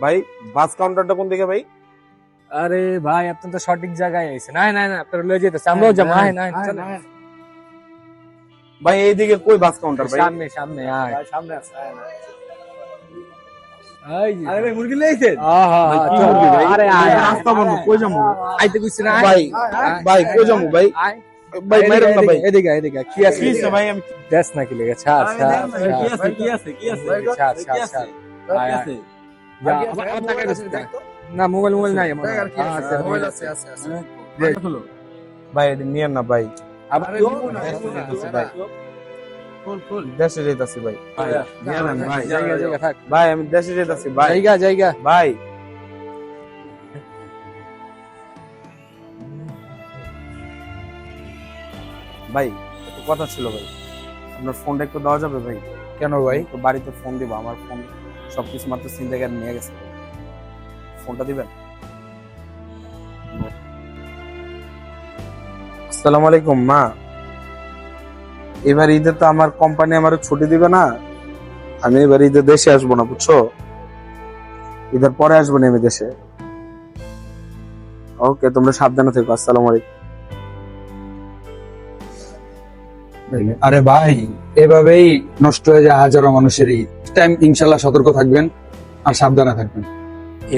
ভাই বাস কাউন্টারটা কোন দিকে ভাই? আরে ভাই আপনি তো সঠিক জায়গায় আইছেন। না আপনারা লয়ে যেতেছে, আমরাও যাবো। না চলেন। ভাই এইদিকে কই বাস কাউন্টার ভাই? সামনে সামনে আয়। সামনে আছে। এই যে। আরে ভাই মুরগি লইছেন? ভাই, কি মুরগি ভাই? আরে আয় রাস্তা বন্ধ, কই যাবো? আইতে কইছি না। ভাই ভাই কই যাবো ভাই? আয় ভাই মাইরেন না ভাই। এদিকে কি আছে? কি হইছে ভাই? আমি দেশ নাকি লেগে ছাড় ছাড় কি আছে কি আছে কি আছে? ছাড় ছাড় ছাড় আয় আয়। যা, আপনাকে না মোবাইল নাই আমার। আছে মোবাইল আছে। ভাই এটা নিয়েন না ভাই। আবার দেশে যেতেছি ভাই। জায়গা থাক। ভাই আমি দেশে যেতেছি ভাই। জায়গা ভাই ভাই একটু কথা ছিল ভাই, আপনার ফোনটা একটু দেওয়া যাবে ভাই? কেন ভাই? তো বাড়িতে ফোন দিব, আমার ফোন সবকিছু মাত্র চিন্তাগার নিয়ে গেছে, ফোনটা দিবেন? আসসালামু আলাইকুম মা, এবার ঈদে তো আমার কোম্পানি আমার ছুটি দিবে না, আমি এবার ঈদে দেশে আসবো না বুঝছো, ঈদের পরে আসবো না আমি দেশে। ওকে তোমরা সাবধানে থেকো, আসসালামু আলাইকুম। আরে ভাই, এভাবেই নষ্ট হয়ে যায় হাজারো মানুষের ঈদ। টাইম ইনশাল্লাহ সতর্ক থাকবেন আর সাবধানে থাকবেন।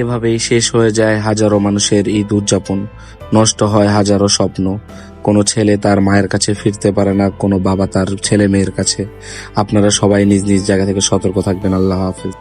এভাবেই শেষ হয়ে যায় হাজারো মানুষের ঈদ উদযাপন, নষ্ট হয় হাজারো স্বপ্ন। কোনো ছেলে তার মায়ের কাছে ফিরতে পারে না, কোনো বাবা তার ছেলে মেয়ের কাছে। আপনারা সবাই নিজ নিজ জায়গা থেকে সতর্ক থাকবেন। আল্লাহ হাফেজ।